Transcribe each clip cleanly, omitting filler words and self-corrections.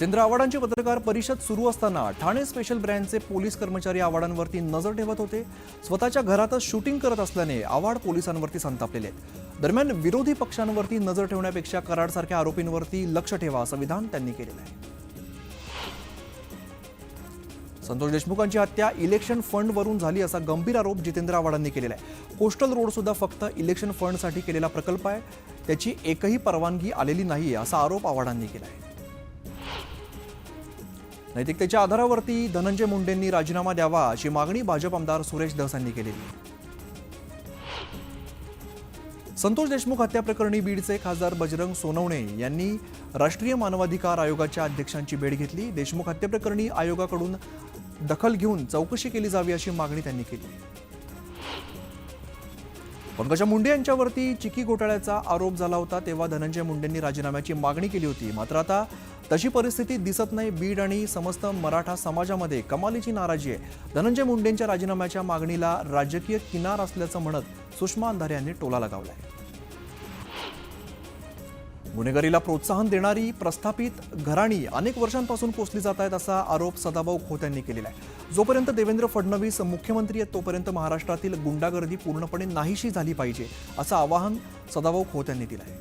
जितेंद्र आव्हाडांची पत्रकार परिषद सुरू असताना ठाणे स्पेशल ब्रँचचे पोलीस कर्मचारी आव्हाडांवरती नजर ठेवत होते. स्वतःच्या घरातच शूटिंग करत असल्याने आव्हाड पोलिसांवरती संतापलेले आहेत. दरम्यान विरोधी पक्षांवरती नजर ठेवण्यापेक्षा कराडसारख्या आरोपींवरती लक्ष ठेवा असं विधान त्यांनी केलेलं आहे. संतोष देशमुखांची हत्या इलेक्शन फंडवरून झाली असा गंभीर आरोप जितेंद्र आव्हाडांनी केलेला आहे. कोस्टल रोड सुद्धा फक्त इलेक्शन फंडसाठी केलेला प्रकल्प आहे, त्याची एकही परवानगी आलेली नाही असा आरोप आव्हाडांनी केला आहे. नैतिकतेच्या आधारावरती धनंजय मुंडेंनी राजीनामा द्यावा अशी मागणी भाजप आमदार सुरेश धस यांनी केलेली आहे. संतोष देशमुख हत्या प्रकरणी बीडचे खासदार बजरंग सोनवणे यांनी राष्ट्रीय मानवाधिकार आयोगाच्या अध्यक्षांची भेट घेतली. देशमुख हत्येप्रकरणी आयोगाकडून दखल घेऊन चौकशी केली जावी अशी मागणी त्यांनी केली. पंकजा मुंडे यांच्यावरती चिकी घोटाळ्याचा आरोप झाला होता तेव्हा धनंजय मुंडेंनी राजीनाम्याची मागणी केली होती. मात्र आता तशी परिस्थिती दिसत नाही. बीड आणि समस्त मराठा समाजामध्ये कमालीची नाराजी आहे. धनंजय मुंडेंच्या राजीनाम्याच्या मागणीला राजकीय किनार असल्याचं म्हणत सुषमा अंधारे यांनी टोला लगावलाय. गुन्हेगारीला प्रोत्साहन देणारी प्रस्थापित घराणी अनेक वर्षांपासून पोसली जात आहेत असा आरोप सदाभाऊ खोत यांनी केलेला आहे. जोपर्यंत देवेंद्र फडणवीस मुख्यमंत्री आहेत तोपर्यंत महाराष्ट्रातील गुंडागर्दी पूर्णपणे नाहीशी झाली पाहिजे असं आवाहन सदाभाऊ खोत यांनी दिलं आहे.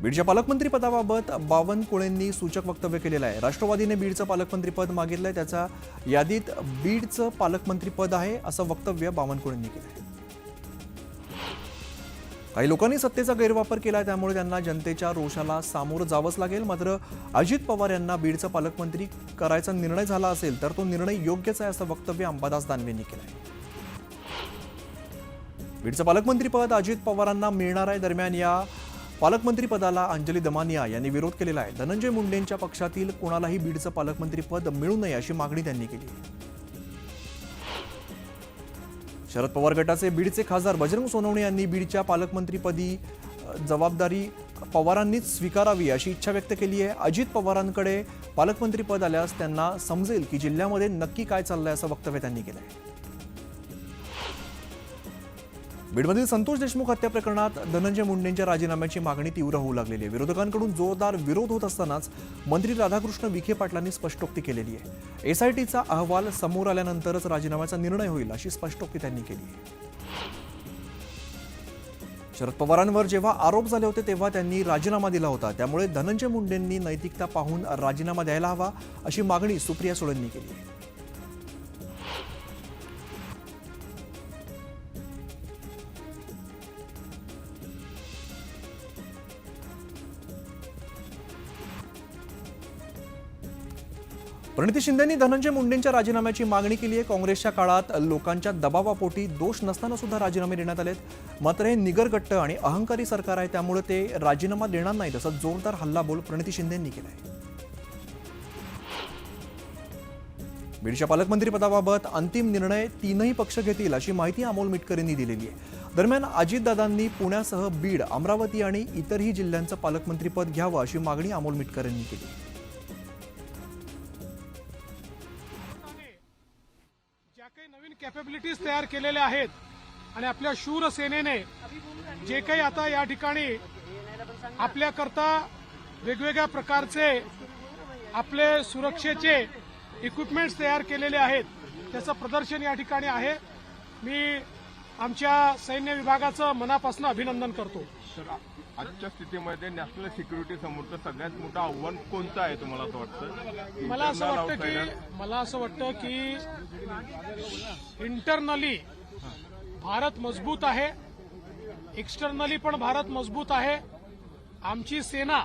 बीडच्या पालकमंत्रीपदाबाबत बावनकुळेंनी सूचक वक्तव्य केलेलं आहे. राष्ट्रवादीने बीडचं पालकमंत्रीपद मागितलंय, त्याच्या यादीत बीडचं पालकमंत्रीपद आहे असं वक्तव्य बावनकुळेंनी केलं आहे. काही लोकांनी सत्तेचा गैरवापर केला त्यामुळे त्यांना जनतेच्या रोषाला सामोरं जावंच लागेल. मात्र अजित पवार यांना बीडचं पालकमंत्री करायचा निर्णय झाला असेल तर तो निर्णय योग्यच आहे असं वक्तव्य अंबादास दानवेंनी केलं आहे. बीडचं पालकमंत्रीपद अजित पवारांना मिळणार आहे. दरम्यान या पालकमंत्रीपदाला अंजली दमानिया यांनी विरोध केलेला आहे. धनंजय मुंडेंच्या पक्षातील कोणालाही बीडचं पालकमंत्रीपद मिळू नये अशी मागणी त्यांनी केली. शरद पवार गटाचे बीडचे खासदार बजरंग सोनवणे यांनी बीडच्या पालकमंत्रीपदी जबाबदारी पवारांनीच स्वीकारावी अशी इच्छा व्यक्त केली आहे. अजित पवारांकडे पालकमंत्रीपद आल्यास त्यांना समजेल की जिल्ह्यामध्ये नक्की काय चाललंय असं वक्तव्य त्यांनी केलं आहे. बीडमधील संतोष देशमुख हत्या प्रकरणात धनंजय मुंडेंच्या राजीनाम्याची मागणी तीव्र होऊ लागलेली आहे. विरोधकांकडून जोरदार विरोध होत असतानाच मंत्री राधाकृष्ण विखे पाटलांनी स्पष्टोक्ती केलेली आहे. एसआयटीचा अहवाल समोर आल्यानंतरच राजीनाम्याचा निर्णय होईल अशी स्पष्टोक्ती त्यांनी केली आहे. शरद पवारांवर जेव्हा आरोप झाले होते तेव्हा त्यांनी राजीनामा दिला होता, त्यामुळे धनंजय मुंडेंनी नैतिकता पाहून राजीनामा द्यायला हवा अशी मागणी सुप्रिया सुळेंनी केली आहे. प्रणिती शिंदेंनी धनंजय मुंडेंच्या राजीनाम्याची मागणी केली आहे. काँग्रेसच्या काळात लोकांच्या दबावापोटी दोष नसताना सुद्धा राजीनामे देण्यात आलेत. मात्र हे निगरगट्ट आणि अहंकारी सरकार आहे, त्यामुळे ते राजीनामा देणार नाहीत असा जोरदार हल्लाबोल प्रणिती शिंदेंनी केला आहे. बीडच्या पालकमंत्रीपदाबाबत अंतिम निर्णय तीनही पक्ष घेतील अशी माहिती अमोल मिटकर यांनी दिलेली आहे. दरम्यान अजितदादांनी पुण्यासह बीड, अमरावती आणि इतरही जिल्ह्यांचं पालकमंत्रीपद घ्यावं अशी मागणी अमोल मिटकर यांनी केली. ज्या काही नवीन कॅपेबिलिटीज तयार केलेल्या आहेत आणि आपल्या शूर सेनेने जे काही आता या ठिकाणी आपल्याकरता वेगवेगळ्या प्रकारचे आपले सुरक्षेचे इक्विपमेंट्स तयार केलेले आहेत त्याचं प्रदर्शन या ठिकाणी आहे. मी आमच्या सैन्य विभागाचं मनापासून अभिनंदन करतो. आजच्या स्थितीमध्ये नॅशनल सिक्युरिटी समोरचं सगळ्यात मोठं आव्हान कोणतं आहे तुम्हाला असं वाटतं? मला असं वाटतं की इंटरनली भारत मजबूत आहे, एक्सटर्नली पण भारत मजबूत आहे. आमची सेना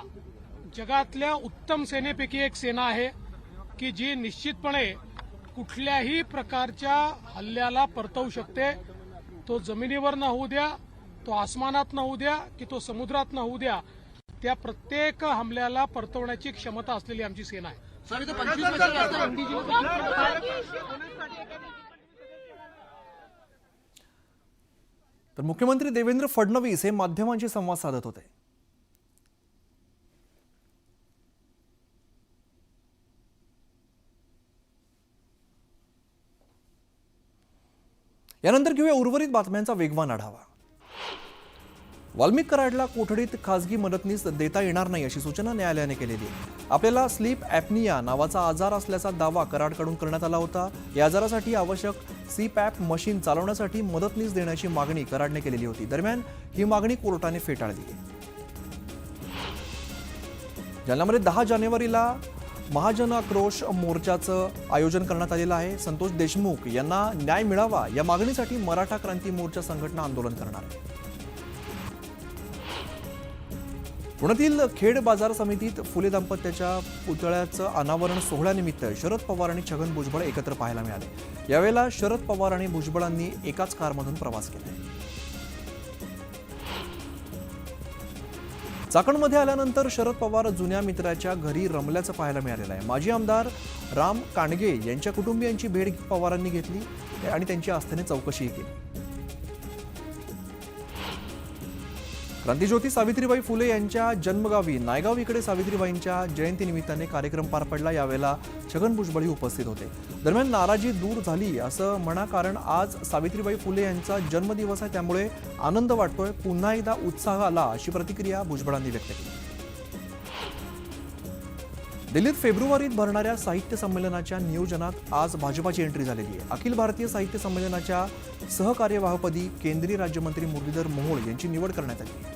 जगातल्या उत्तम सेनेपैकी एक सेना आहे की जी निश्चितपणे कुठल्याही प्रकारच्या हल्ल्याला परतवू शकते. तो जमिनीवर न होऊ द्या, तो आसमानात न होऊ द्या की तो समुद्रात न होऊ द्या, त्या प्रत्येक हमल्याला परतवण्याची क्षमता असलेली आमची सेना आहे. तर मुख्यमंत्री देवेंद्र फडणवीस हे माध्यमांशी संवाद साधत होते. यानंतर घेऊया उर्वरित बातम्यांचा वेगवान आढावा. वाल्मिक कराडला कोठडीत खासगी मदतनीस देता येणार नाही अशी सूचना न्यायालयाने केलेली आहे. आपल्याला स्लीप ॲपनिया नावाचा आजार असल्याचा दावा कराडकडून करण्यात आला होता. या आजारासाठी आवश्यक CPAP मशीन चालवण्यासाठी मदतनीस देण्याची मागणी कराडने केलेली होती. दरम्यान ही मागणी कोर्टाने फेटाळली आहे. जालन्यामध्ये 10 जानेवारीला महाजन आक्रोश मोर्चाचं आयोजन करण्यात आलेलं आहे. संतोष देशमुख यांना न्याय मिळावा या मागणीसाठी मराठा क्रांती मोर्चा संघटना आंदोलन करणार आहे. पुण्यातील खेड बाजार समितीत फुले दाम्पत्याच्या पुतळ्याचं अनावरण सोहळ्यानिमित्त शरद पवार आणि छगन भुजबळ एकत्र पाहायला मिळाले. यावेळेला शरद पवार आणि भुजबळांनी एकाच कारमधून प्रवास केला. चाकणमध्ये आल्यानंतर शरद पवार जुन्या मित्राच्या घरी रमल्याचं पाहायला मिळालेलं आहे. माजी आमदार राम कांडगे यांच्या कुटुंबियांची भेट पवारांनी घेतली आणि त्यांची आस्थेने चौकशीही केली. क्रांतिज्योती सावित्रीबाई फुले यांच्या जन्मगावी नायगाव इकडे सावित्रीबाईंच्या जयंतीनिमित्ताने कार्यक्रम पार पडला. यावेळेला छगन भुजबळही उपस्थित होते. दरम्यान नाराजी दूर झाली असं म्हणा, कारण आज सावित्रीबाई फुले यांचा जन्मदिवस आहे, त्यामुळे आनंद वाटतोय, पुन्हा एकदा उत्साह आला अशी प्रतिक्रिया भुजबळांनी व्यक्त केली. दिल्लीत फेब्रुवारीत भरणाऱ्या साहित्य संमेलनाच्या नियोजनात आज भाजपाची एंट्री झालेली आहे. अखिल भारतीय साहित्य संमेलनाच्या सहकार्यवाहपदी केंद्रीय राज्यमंत्री मुरलीधर मोहोळ यांची निवड करण्यात आली.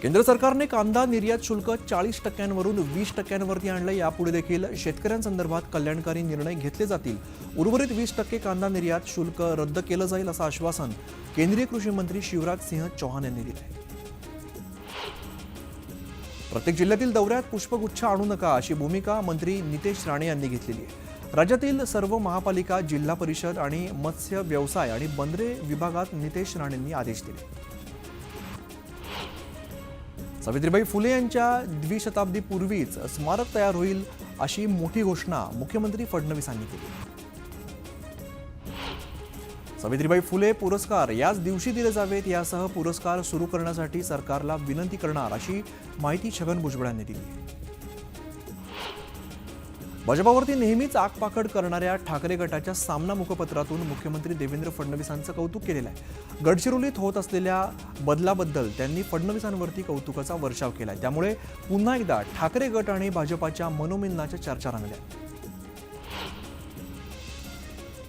केंद्र सरकारने कांदा निर्यात शुल्क 40% 20% आणलं. यापुढे देखील शेतकऱ्यांसंदर्भात कल्याणकारी निर्णय घेतले जातील. उर्वरित 20% कांदा निर्यात शुल्क रद्द केलं जाईल असं आश्वासन केंद्रीय कृषी मंत्री शिवराज सिंह चौहान यांनी दिलं आहे. प्रत्येक जिल्ह्यातील दौऱ्यात पुष्पगुच्छ आणू नका अशी भूमिका मंत्री नितेश राणे यांनी घेतलेली आहे. राज्यातील सर्व महापालिका, जिल्हा परिषद आणि मत्स्य व्यवसाय आणि बंदरे विभागात नितेश राणेंनी आदेश दिले. सावित्रीबाई फुले यांच्या द्विशताब्दीपूर्वीच स्मारक तयार होईल अशी मोठी घोषणा मुख्यमंत्री फडणवीसांनी केली. सावित्रीबाई फुले पुरस्कार याच दिवशी दिले जावेत, यासह पुरस्कार सुरू करण्यासाठी सरकारला विनंती करणार अशी माहिती छगन भुजबळ यांनी दिली. भाजपावरती नेहमीच आगपाखड करणाऱ्या ठाकरे गटाच्या सामना मुखपत्रातून मुख्यमंत्री देवेंद्र फडणवीसांचं कौतुक केलेलं आहे. गडचिरोलीत होत असलेल्या बदलाबद्दल त्यांनी फडणवीसांवरती कौतुकाचा वर्षाव केलाय. त्यामुळे पुन्हा एकदा ठाकरे गट आणि भाजपाच्या मनोमिलनाच्या चर्चा रंगल्या.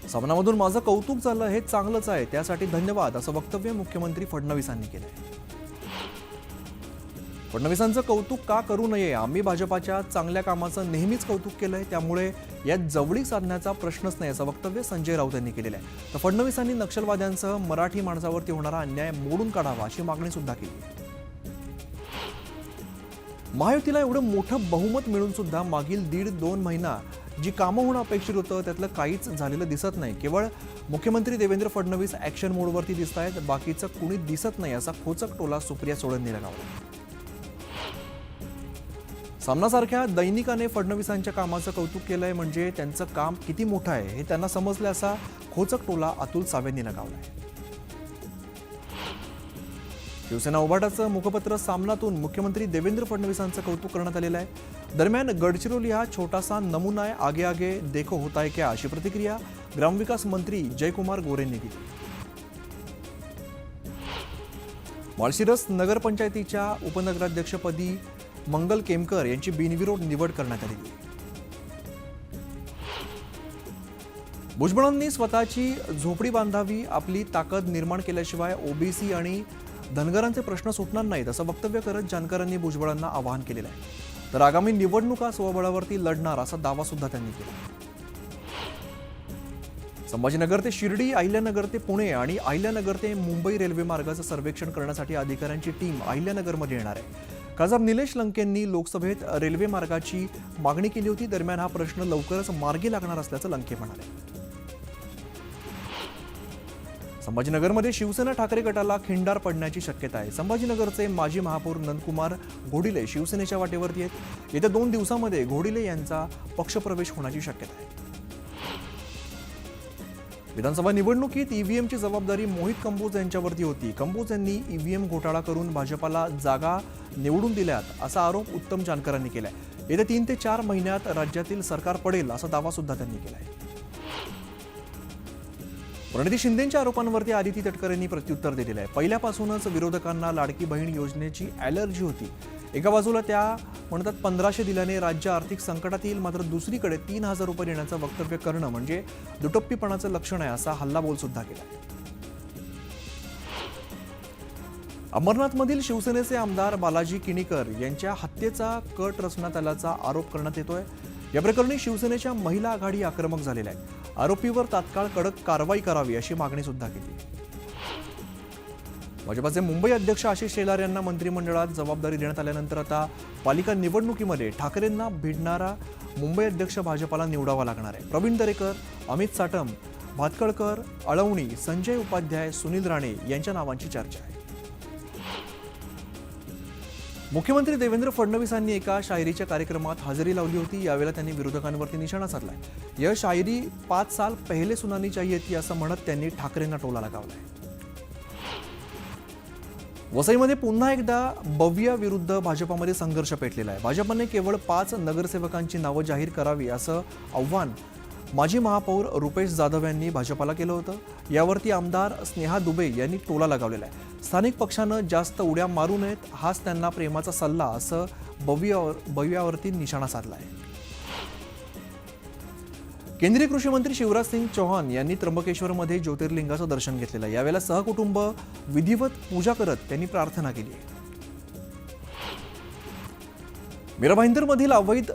सामनामधून माझं कौतुक झालं हे चांगलंच आहे, त्यासाठी धन्यवाद असं वक्तव्य मुख्यमंत्री फडणवीसांनी केलंय. फडणवीसांचं कौतुक का करू नये, आम्ही भाजपाच्या चांगल्या कामाचं नेहमीच कौतुक केलंय, त्यामुळे यात जवळीक साधण्याचा प्रश्नच नाही असं वक्तव्य संजय राऊत यांनी केलेलं आहे. तर फडणवीसांनी नक्षलवाद्यांसह मराठी माणसावरती होणारा अन्याय मोडून काढावा अशी मागणी सुद्धा केली. महायुतीला एवढं मोठं बहुमत मिळून सुद्धा मागील 1.5-2 महिना जी कामं होणं अपेक्षित होतं त्यातलं काहीच झालेलं दिसत नाही. केवळ मुख्यमंत्री देवेंद्र फडणवीस ॲक्शन मोडवरती दिसत आहेत, बाकीचं कुणी दिसत नाही असा खोचक टोला सुप्रिया सुळेंनी लगावला. सामनासारख्या दैनिकाने फडणवीसांच्या कामाचं कौतुक केलंय, म्हणजे त्यांचं काम किती मोठं आहे हे त्यांना समजलं असा खोचक टोला अतुल सावेंनी लगावलाय. शिवसेना उभाटाचं मुखपत्र सामनातून मुख्यमंत्री देवेंद्र फडणवीसांचं कौतुक करण्यात आलेलं आहे. दरम्यान गडचिरोली हा छोटासा नमुना आहे, आगे आगे देखो होता है क्या अशी प्रतिक्रिया ग्रामविकास मंत्री जयकुमार गोरेंनी दिली. माळशिरस नगरपंचायतीच्या उपनगराध्यक्षपदी मंगल केमकर यांची बिनविरोध निवड करण्यात आली. भुजबळांनी स्वतःची झोपडी बांधावी, आपली ताकद निर्माण केल्याशिवाय ओबीसी आणि धनगरांचे प्रश्न सुटणार नाहीत असं वक्तव्य करत जानकरांनी भुजबळांना आवाहन केलेलं आहे. तर आगामी निवडणुका स्वबळावरती लढणार असा दावा सुद्धा त्यांनी केला. संभाजीनगर ते शिर्डी, अहिल्यानगर ते पुणे आणि अहिल्यानगर ते मुंबई रेल्वे मार्गाचं सर्वेक्षण करण्यासाठी अधिकाऱ्यांची टीम अहिल्यानगरमध्ये येणार आहे. खासदार निलेश लंकेंनी लोकसभेत रेल्वे मार्गाची मागणी केली होती. दरम्यान हा प्रश्न लवकरच मार्गी लागणार असल्याचं लंके म्हणाले. संभाजीनगरमध्ये शिवसेना ठाकरे गटाला खिंडार पडण्याची शक्यता आहे. संभाजीनगरचे माजी महापौर नंदकुमार घोडिले शिवसेनेच्या वाटेवरती आहेत. येत्या 2 दिवसांमध्ये घोडिले यांचा पक्षप्रवेश होण्याची शक्यता आहे. विधानसभा निवडणुकीत ईव्हीएमची जबाबदारी मोहित कंबोज यांच्यावरती होती. कंबोज यांनी ईव्हीएम घोटाळा करून भाजपाला जागा निवडून दिल्यात असा आरोप उत्तम जानकरांनी केलाय. येत्या 3 ते 4 महिन्यात राज्यातील सरकार पडेल असा दावा सुद्धा त्यांनी केलाय. प्रणिती शिंदेंच्या आरोपांवरती आदिती तटकरे यांनी प्रत्युत्तर दिलेलं आहे. पहिल्यापासूनच विरोधकांना लाडकी बहीण योजनेची ॲलर्जी होती. एका बाजूला त्या म्हणतात 1500 दिल्याने राज्य आर्थिक संकटात येईल, मात्र दुसरीकडे 3000 रुपये देण्याचं वक्तव्य करणं म्हणजे दुटप्पीपणाचं लक्षण आहे, असा हल्लाबोल सुद्धा केला. अमरनाथमधील शिवसेनेचे आमदार बालाजी किणीकर यांच्या हत्येचा कट रचण्यात आल्याचा आरोप करण्यात येतोय. या प्रकरणी शिवसेनेच्या महिला आघाडी आक्रमक झालेल्या आहे. आरोपीवर तात्काळ कडक कारवाई करावी अशी मागणी सुद्धा केली. भाजपाचे मुंबई अध्यक्ष आशिष शेलार यांना मंत्रिमंडळात जबाबदारी देण्यात आल्यानंतर आता पालिका निवडणुकीमध्ये ठाकरेंना भिडणारा मुंबई अध्यक्ष भाजपाला निवडावा लागणार आहे. प्रवीण दरेकर, अमित साटम, भातखळकर, अळवणी, संजय उपाध्याय, सुनील राणे यांच्या नावांची चर्चा आहे. मुख्यमंत्री देवेंद्र फडणवीसांनी एका शायरीच्या कार्यक्रमात हजेरी लावली होती. यावेळेला त्यांनी विरोधकांवरती निशाणा साधलाय. यह शायरी 5 साल पहले सुनानी चाहिए थी असं म्हणत त्यांनी ठाकरेंना टोला लगावलाय. वसईमध्ये पुन्हा एकदा बविया विरुद्ध भाजपामध्ये संघर्ष पेटलेला आहे. भाजपने केवळ 5 नगरसेवकांची नावं जाहीर करावी असं आव्हान माजी महापौर रुपेश जाधव यांनी भाजपाला केलं होतं. यावरती आमदार स्नेहा दुबे यांनी टोला लगावलेला आहे. स्थानिक पक्षानं जास्त उड्या मारू नयेत, हाच त्यांना प्रेमाचा सल्ला असं बवियावरती निशाणा साधला आहे. केंद्रीय कृषी मंत्री शिवराज सिंग चौहान यांनी त्र्यंबकेश्वरमध्ये ज्योतिर्लिंगाचं दर्शन घेतलेलं आहे. यावेळेला सहकुटुंब विधिवत पूजा करत त्यांनी प्रार्थना केली आहे. मीरा भाईंदरमधील अवैध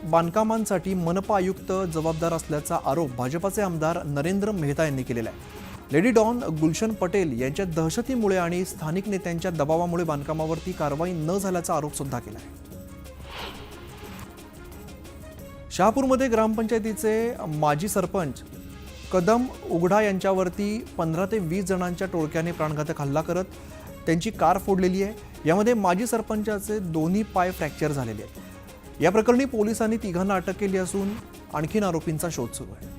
बांधकामांसाठी मनपा आयुक्त जबाबदार असल्याचा आरोप भाजपाचे आमदार नरेंद्र मेहता यांनी केलेला आहे. लेडी डॉन गुलशन पटेल यांच्या दहशतीमुळे आणि स्थानिक नेत्यांच्या दबावामुळे बांधकामावरती कारवाई न झाल्याचा आरोप सुद्धा केला आहे. शहापूरमध्ये ग्रामपंचायतीचे माजी सरपंच कदम उघडा यांच्यावरती 15 ते 20 जणांच्या टोळक्याने प्राणघातक हल्ला करत त्यांची कार फोडलेली आहे. यामध्ये माजी सरपंचाचे दोन्ही पाय फ्रॅक्चर झालेले आहेत. या प्रकरणी पोलिसांनी 3घांना अटक केली असून आणखीन आरोपींचा शोध सुरू आहे.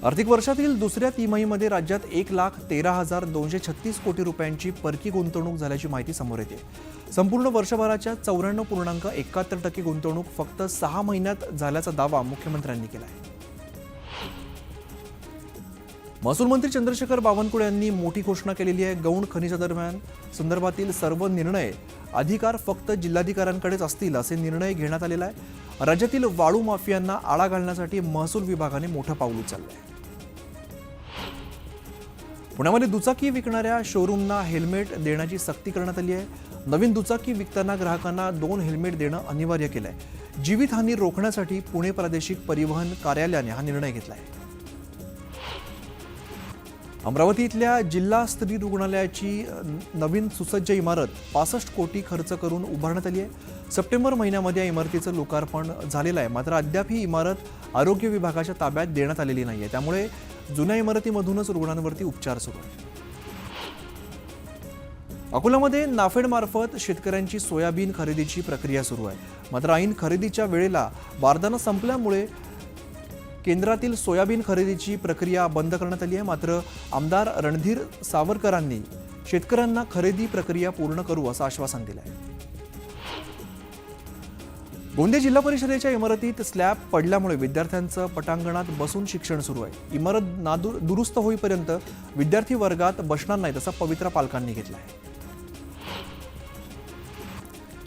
आर्थिक वर्षातील दुसऱ्या तिमाहीमध्ये राज्यात 1,13,236 कोटी रुपयांची परकी गुंतवणूक झाल्याची माहिती समोर येते. संपूर्ण वर्षभराच्या 94.71% गुंतवणूक फक्त 6 महिन्यात झाल्याचा दावा मुख्यमंत्र्यांनी केला आहे. महसूल मंत्री चंद्रशेखर बावनकुळे यांनी मोठी घोषणा केलेली आहे. गौण खनिजादरम्यान संदर्भातील सर्व निर्णय अधिकार फक्त जिल्हाधिकाऱ्यांकडेच असतील असे निर्णय घेण्यात आलेला आहे. राज्यातील वाळू माफियांना आळा घालण्यासाठी महसूल विभागाने मोठं पाऊल उचललं आहे. पुण्यामध्ये दुचाकी विकणाऱ्या शोरूमना हेल्मेट देण्याची सक्ती करण्यात आली आहे. नवीन दुचाकी विकताना ग्राहकांना 2 हेल्मेट देणं अनिवार्य केलं आहे. जीवितहानी रोखण्यासाठी पुणे प्रादेशिक परिवहन कार्यालयाने हा निर्णय घेतला आहे. अमरावती इथल्या जिल्हा स्त्री रुग्णालयाची नवीन सुसज्ज इमारत 65 कोटी खर्च करून उभारण्यात आली आहे. सप्टेंबर महिन्यामध्ये या इमारतीचं लोकार्पण झालेलं आहे. मात्र अद्याप ही इमारत आरोग्य विभागाच्या ताब्यात देण्यात आलेली नाही आहे. त्यामुळे जुन्या इमारतीमधूनच रुग्णांवरती उपचार सुरू आहेत. अकोल्यामध्ये नाफेडमार्फत शेतकऱ्यांची सोयाबीन खरेदीची प्रक्रिया सुरू आहे. मात्र ऐन खरेदीच्या वेळेला बारदाना संपल्यामुळे केंद्रातील सोयाबीन खरेदीची प्रक्रिया बंद करण्यात आली आहे. मात्र आमदार रणधीर सावरकरांनी शेतकऱ्यांना खरेदी प्रक्रिया पूर्ण करू असं आश्वासन दिलं आहे. गोंदिया जिल्हा परिषदेच्या इमारतीत स्लॅब पडल्यामुळे विद्यार्थ्यांचं पटांगणात बसून शिक्षण सुरू आहे. इमारत दुरुस्त होईपर्यंत विद्यार्थी वर्गात बसणार नाहीत असा पवित्रा पालकांनी घेतला आहे.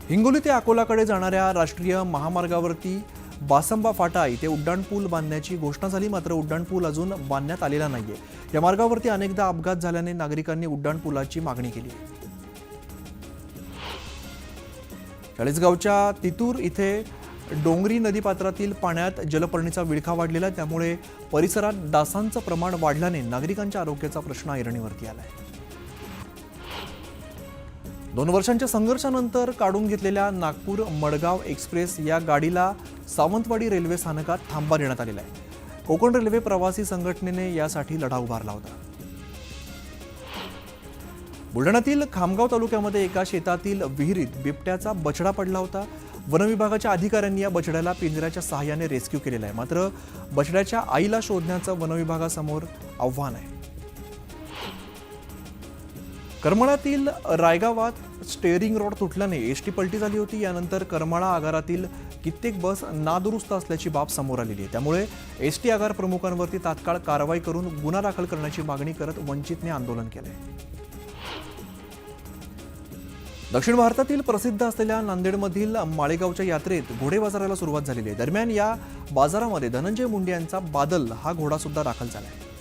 हिंगोली ते अकोलाकडे जाणाऱ्या राष्ट्रीय महामार्गावरती बासंबा फाटा इथे उड्डाणपूल बांधण्याची घोषणा झाली. मात्र उड्डाणपूल अजून बांधण्यात आलेला नाहीये. या मार्गावरती अनेकदा अपघात झाल्याने नागरिकांनी उड्डाणपुलाची मागणी केली आहे. चाळीसगावच्या तितूर इथे डोंगरी नदीपात्रातील पाण्यात जलपर्णीचा विळखा वाढलेला, त्यामुळे परिसरात डासांचं प्रमाण वाढल्याने नागरिकांच्या आरोग्याचा प्रश्न ऐरणीवरती आलाय. 2 वर्षांच्या संघर्षानंतर काढून घेतलेल्या नागपूर मडगाव एक्सप्रेस या गाडीला सावंतवाडी रेल्वे स्थानकात थांबा देण्यात आलेला आहे. कोकण रेल्वे प्रवासी संघटनेने यासाठी लढा उभारला होता. बुलढाण्यातील खामगाव तालुक्यामध्ये एका शेतातील विहिरीत बिबट्याचा बछडा पडला होता. वनविभागाच्या अधिकाऱ्यांनी या बछड्याला पिंजऱ्याच्या सहाय्याने रेस्क्यू केलेला आहे. मात्र बछड्याच्या आईला शोधण्याचं वनविभागासमोर आव्हान आहे. करमाळ्यातील रायगावात स्टेअरिंग रॉड तुटल्याने एसटी पलटी झाली होती. यानंतर करमाळा आगारातील कित्येक बस नादुरुस्त असल्याची बाब समोर आलेली आहे. त्यामुळे एसटी आगार प्रमुखांवरती तात्काळ कारवाई करून गुन्हा दाखल करण्याची मागणी करत वंचितने आंदोलन केलंय. दक्षिण भारतातील प्रसिद्ध असलेल्या नांदेडमधील माळेगावच्या यात्रेत घोडे बाजाराला सुरुवात झालेली आहे. दरम्यान या बाजारामध्ये धनंजय मुंडे यांचा बादल हा घोडा सुद्धा दाखल झाला आहे.